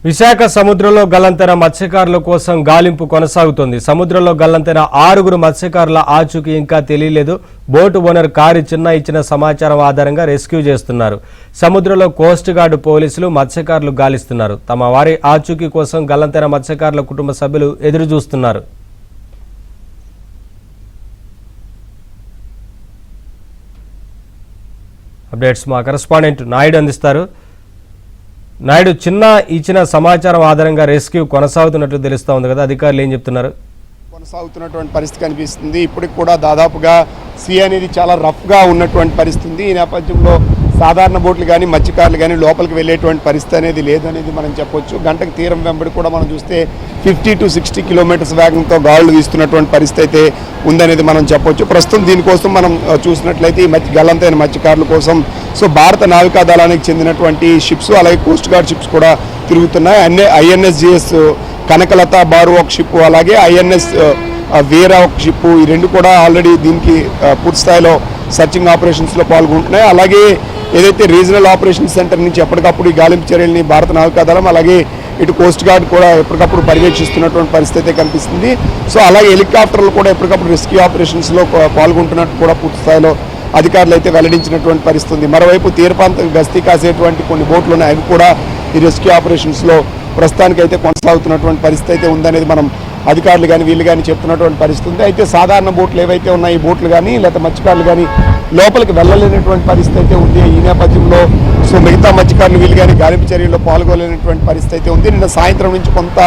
విశాఖ సముద్రంలో గల్లంతైన మత్స్యకారుల కోసం గాలింపు కొనసాగుతోంది. సముద్రంలో గల్లంతైన 6 మత్స్యకారుల ఆచూకీ ఇంకా తెలియలేదు. బోటు ఓనర్ కారి చిన్న ఇచ్చిన సమాచారం ఆధారంగా రెస్క్యూ చేస్తున్నారు. సముద్రంలో కోస్ట్ గార్డు పోలీసులు మత్స్యకారులు గాలిస్తున్నారు. తమ వారి ఆచూకీ కోసం గల్లంతైన మత్స్యకారుల కుటుంబ సభ్యులు ఎదురు చూస్తున్నారు. అప్డేట్స్ మా కరెస్పాండెంట్ నాయుడు అందిస్తారు. నాయుడు, చిన్న ఇచ్చిన సమాచారం ఆధారంగా రెస్క్యూ కొనసాగుతున్నట్లు తెలుస్తా ఉంది కదా, అధికారులు ఏం చెప్తున్నారు? కొనసాగుతున్నటువంటి పరిస్థితి కనిపిస్తుంది. ఇప్పటికి కూడా దాదాపుగా సీ అనేది చాలా రఫ్గా ఉన్నటువంటి పరిస్థితి. ఈ నేపథ్యంలో సాధారణ బోట్లు కానీ మత్స్యకారులు కానీ లోపలికి వెళ్ళేటువంటి పరిస్థితి అనేది లేదనేది మనం చెప్పొచ్చు. గంటకు తీరం వెంబడి కూడా మనం చూస్తే 50 to 60 కిలోమీటర్స్ వేగంతో గాలులు వీస్తున్నటువంటి పరిస్థితి అయితే ఉందనేది మనం చెప్పొచ్చు. ప్రస్తుతం దీనికోసం మనం చూసినట్లయితే ఈ గల్లంతైన మత్స్యకారుల కోసం భారత నావికా దళానికి చెందినటువంటి షిప్స్ అలాగే కోస్ట్ గార్డ్ షిప్స్ కూడా తిరుగుతున్నాయి. INSGS కనకలత బారు ఒక షిప్, అలాగే INS వీరా ఒక షిప్, ఈ రెండు కూడా ఆల్రెడీ దీనికి పూర్తి స్థాయిలో సర్చింగ్ ఆపరేషన్స్లో పాల్గొంటున్నాయి. అలాగే ఏదైతే రీజనల్ ఆపరేషన్ సెంటర్ నుంచి ఎప్పటికప్పుడు ఈ గాలింపు చర్యల్ని భారత నావికాదళం అలాగే ఇటు కోస్ట్ గార్డ్ కూడా ఎప్పటికప్పుడు పర్యవేక్షిస్తున్నటువంటి పరిస్థితి కనిపిస్తుంది. అలాగే హెలికాప్టర్లు కూడా ఎప్పటికప్పుడు రెస్క్యూ ఆపరేషన్స్లో పాల్గొంటున్నట్టు కూడా పూర్తి స్థాయిలో అధికారులు అయితే వెల్లడించినటువంటి పరిస్థితి. మరోవైపు తీరప్రాంతం గస్తీ కాసేటువంటి కొన్ని బోట్లు ఉన్నాయి, అవి కూడా ఈ రెస్క్యూ ఆపరేషన్స్లో ప్రస్తుతానికైతే కొనసాగుతున్నటువంటి పరిస్థితి అయితే ఉందనేది మనం అధికారులు కానీ వీళ్ళు కానీ చెప్తున్నటువంటి పరిస్థితి ఉంది. అయితే సాధారణ బోట్లు ఏవైతే ఉన్నాయి ఈ బోట్లు కానీ లేకపోతే మత్స్యకారులు కానీ లోపలికి వెళ్ళలేనటువంటి పరిస్థితి అయితే ఉంది. ఈ నేపథ్యంలో మిగతా మత్స్యకారులు వీళ్ళు కానీ గాలింపు చర్యల్లో పాల్గొలేనటువంటి పరిస్థితి అయితే ఉంది. నిన్న సాయంత్రం నుంచి కొంత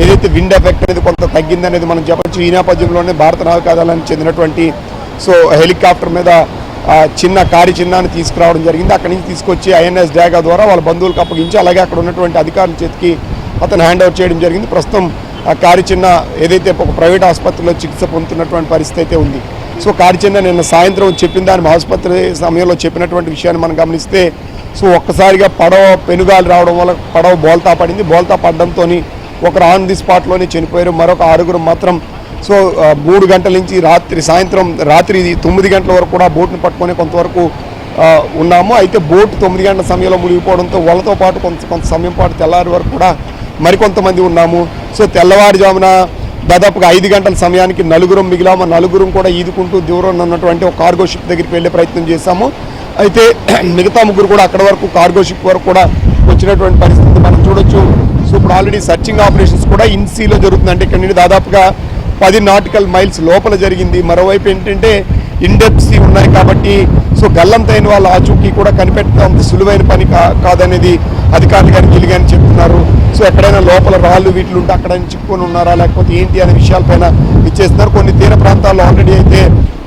ఏదైతే విండ్ ఎఫెక్ట్ అనేది కొంత తగ్గిందనేది మనం చెప్పచ్చు. ఈ నేపథ్యంలోనే భారత నావికాదళానికి చెందినటువంటి హెలికాప్టర్ మీద చిన్న కారి చిన్నాన్ని తీసుకురావడం జరిగింది. అక్కడి నుంచి తీసుకొచ్చి INS డ్యాగా ద్వారా వాళ్ళ బంధువులకు అప్పగించి అలాగే అక్కడ ఉన్నటువంటి అధికారుల చేతికి అతను హ్యాండ్ ఓవర్ చేయడం జరిగింది. ప్రస్తుతం ఆ కారి చిన్న ఏదైతే ఒక ప్రైవేట్ ఆసుపత్రిలో చికిత్స పొందుతున్నటువంటి పరిస్థితి అయితే ఉంది. కారి చిన్న నిన్న సాయంత్రం చెప్పిన దాని ఆసుపత్రి సమయంలో చెప్పినటువంటి విషయాన్ని మనం గమనిస్తే ఒక్కసారిగా పడవ పెనుగాలు రావడం వల్ల పడవ బోల్తా పడింది. బోల్తా పడడంతో ఒకరు ఆన్ ది స్పాట్లోనే చనిపోయారు. మరొక 6 మాత్రం 3 గంటల నుంచి సాయంత్రం రాత్రి 9 గంటల వరకు కూడా బోట్ని పట్టుకొని కొంతవరకు ఉన్నాము. అయితే బోట్ 9 గంటల సమయంలో మునిగిపోవడంతో వాళ్ళతో పాటు కొంత సమయం పాటు తెల్లారి వరకు కూడా మరికొంతమంది ఉన్నాము. తెల్లవారుజామున దాదాపుగా 5 గంటల సమయానికి 4 మిగిలాము. 4 కూడా ఈదుకుంటూ దూరం ఉన్నటువంటి ఒక కార్గో షిప్ దగ్గరికి వెళ్ళే ప్రయత్నం చేశాము. అయితే మిగతా 3 కూడా అక్కడ వరకు కార్గో షిప్ వరకు కూడా వచ్చినటువంటి పరిస్థితి మనం చూడొచ్చు. ఇప్పుడు ఆల్రెడీ సర్చింగ్ ఆపరేషన్స్ కూడా ఇన్సీలో జరుగుతుంది. అంటే ఇక్కడ నుండి దాదాపుగా 10 నాటికల్ మైల్స్ లోపల జరిగింది. మరోవైపు ఏంటంటే ఇన్డెప్త్ సీ ఉన్నాయి కాబట్టి గల్లంతైన వాళ్ళ ఆచూకీ కూడా కనిపెట్టడం అంత సులువైన పని కాదనేది అధికారులు కానీ వీళ్ళు కానీ చెప్తున్నారు. ఎక్కడైనా లోపల రాళ్ళు వీటిలు ఉంటే అక్కడ చిక్కుకొని ఉన్నారా లేకపోతే ఏంటి అనే విషయాలపైన ఇచ్చేస్తున్నారు. కొన్ని తీర ప్రాంతాల్లో ఆల్రెడీ అయితే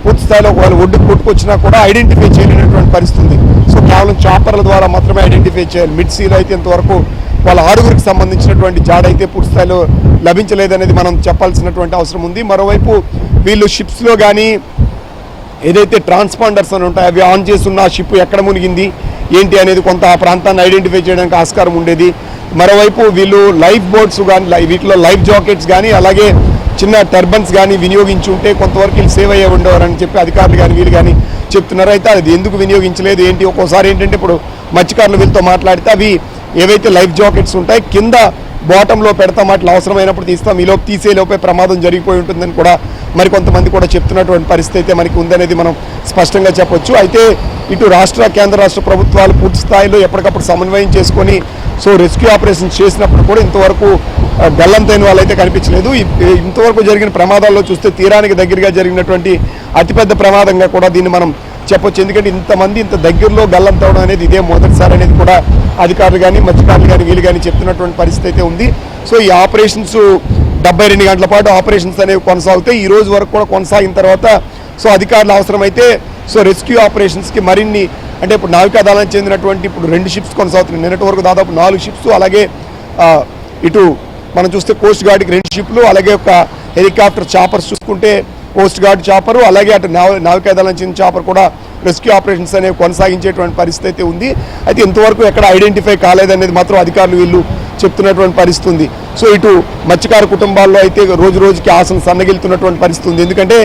పూర్తి స్థాయిలో వాళ్ళు ఒడ్డుకు కొట్టుకొచ్చినా కూడా ఐడెంటిఫై చేయలేనటువంటి పరిస్థితి ఉంది. కేవలం చాపర్ల ద్వారా మాత్రమే ఐడెంటిఫై చేయాలి. మిడ్ సీలో అయితే ఇంతవరకు వాళ్ళ 6 సంబంధించినటువంటి జాడైతే పూర్తి స్థాయిలో లభించలేదనేది మనం చెప్పాల్సినటువంటి అవసరం ఉంది. మరోవైపు వీళ్ళు షిప్స్లో కానీ ఏదైతే ట్రాన్స్పాండర్స్ అని ఉంటాయి అవి ఆన్ చేస్తున్న షిప్ ఎక్కడ మునిగింది ఏంటి అనేది కొంత ఆ ప్రాంతాన్ని ఐడెంటిఫై చేయడానికి ఆస్కారం ఉండేది. మరోవైపు వీళ్ళు లైఫ్ బోట్స్ కానీ వీటిలో లైఫ్ జాకెట్స్ కానీ అలాగే చిన్న టర్బన్స్ కానీ వినియోగించి ఉంటే కొంతవరకు వీళ్ళు సేవ్ అయ్యే ఉండేవారని చెప్పి అధికారులు కానీ వీళ్ళు కానీ చెప్తున్నారు. అయితే అది ఎందుకు వినియోగించలేదు ఏంటి, ఒక్కోసారి ఏంటంటే ఇప్పుడు మత్స్యకారులు వీళ్ళతో మాట్లాడితే అవి ఏవైతే లైఫ్ జాకెట్స్ ఉంటాయి కింద బాటంలో పెడతాం, అట్లా అవసరమైనప్పుడు తీస్తాం, ఈలోపు తీసేలోపే ప్రమాదం జరిగిపోయి ఉంటుందని కూడా మరికొంతమంది కూడా చెప్తున్నటువంటి పరిస్థితి అయితే మనకి ఉందనేది మనం స్పష్టంగా చెప్పొచ్చు. అయితే ఇటు కేంద్ర రాష్ట్ర ప్రభుత్వాలు పూర్తి స్థాయిలో ఎప్పటికప్పుడు సమన్వయం చేసుకొని రెస్క్యూ ఆపరేషన్స్ చేసినప్పుడు కూడా ఇంతవరకు గల్లంతైన వాళ్ళైతే కనిపించలేదు. ఇంతవరకు జరిగిన ప్రమాదాల్లో చూస్తే తీరానికి దగ్గరగా జరిగినటువంటి అతిపెద్ద ప్రమాదంగా కూడా దీన్ని మనం చెప్పొచ్చు. ఎందుకంటే ఇంతమంది ఇంత దగ్గరలో గల్లంతవడం అనేది ఇదే మొదటిసారి అనేది కూడా అధికారులు కానీ మత్స్యకారులు కానీ వీళ్ళు కానీ చెప్తున్నటువంటి పరిస్థితి అయితే ఉంది. ఈ ఆపరేషన్స్ 72 గంటల పాటు ఆపరేషన్స్ అనేవి కొనసాగుతాయి. ఈ రోజు వరకు కూడా కొనసాగిన తర్వాత అధికారులు అవసరమైతే రెస్క్యూ ఆపరేషన్స్కి మరిన్ని అంటే ఇప్పుడు నావికాదళానికి చెందినటువంటి ఇప్పుడు 2 షిప్స్ కొనసాగుతున్నాయి. నిన్నటి వరకు దాదాపు 4 షిప్స్, అలాగే ఇటు మనం చూస్తే కోస్ట్ గార్డ్కి 2 షిప్లు, అలాగే ఒక హెలికాప్టర్ చాపర్స్ చూసుకుంటే కోస్ట్ గార్డ్ చాపరు అలాగే అటు నావికాదళానికి చెందిన చాపర్ కూడా రెస్క్యూ ఆపరేషన్స్ అనేవి కొనసాగించేటువంటి పరిస్థితి అయితే ఉంది. అయితే ఇంతవరకు ఎక్కడ ఐడెంటిఫై కాలేదనేది మాత్రం అధికారులు వీళ్ళు చెప్తున్నటువంటి పరిస్థితి ఉంది. ఇటు మత్స్యకార కుటుంబాల్లో అయితే రోజు రోజుకి ఆశను సన్నగిలుతున్నటువంటి పరిస్థితి ఉంది. ఎందుకంటే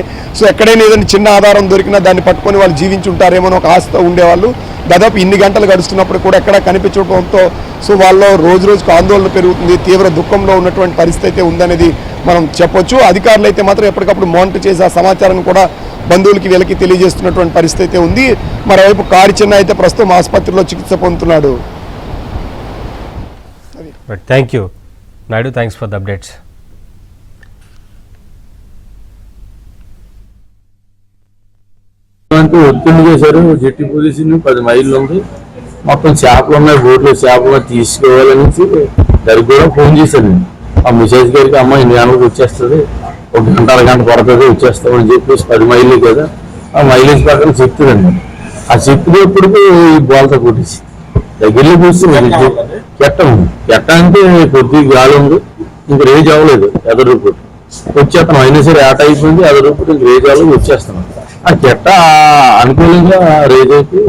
ఎక్కడైనా ఏదైనా చిన్న ఆధారం దొరికినా దాన్ని పట్టుకొని వాళ్ళు జీవించి ఉంటారేమో ఒక ఆశతో ఉండేవాళ్ళు. దాదాపు ఇన్ని గంటలు గడుస్తున్నప్పుడు కూడా ఎక్కడా కనిపించడంతో సో వాళ్ళలో రోజు రోజుకు ఆందోళన పెరుగుతుంది, తీవ్ర దుఃఖంలో ఉన్నటువంటి పరిస్థితి అయితే ఉందనేది మనం చెప్పొచ్చు. అధికారులు అయితే మాత్రం ఎప్పటికప్పుడు మానిటర్ చేసి ఆ సమాచారాన్ని కూడా బంధువులకి వీళ్ళకి తెలియజేస్తున్నటువంటి పరిస్థితి అయితే ఉంది. మరోవైపు కారు చిన్న అయితే ప్రస్తుతం ఆసుపత్రిలో చికిత్స పొందుతున్నాడు. Thank you Naidu, thanks for the updates. ఒత్తిడి చేశారు. జెట్టి పొజిషన్ 10 మైళ్ళు ఉంది, మొత్తం చేపలు ఉన్నాయి, బోట్లో చేపలు తీసుకోవాలని దానికి కూడా ఫోన్ చేశాను. ఆ మిసేజ్ గారికి అమ్మ ఇన్ని గంటలకు వచ్చేస్తుంది, 1 గంట అరగంట పడుతుంది వచ్చేస్తామని చెప్పేసి 10 మైళ్ళు కదా ఆ మైలేజ్ ప్రకారం చెప్తుందండి. ఆ చెప్పినప్పటికీ ఈ బోల్తో కొట్టేసి దగ్గరలో కూర్చుంది. కెట్ట ఉంది, కెట్ట అంటే కొద్దిగా గాలి ఉంది, ఇంక రేజ్ అవ్వలేదు. ఎదరు రూపాయలు వచ్చేస్తాం అయినా సరే ఆట అయిపోయింది, ఎదరు రూపాయలు ఇంక రేజ్ అవ్వలేదు వచ్చేస్తున్నాం. ఆ కెట్ట అనుకూలంగా రేజ్ అయిపోయి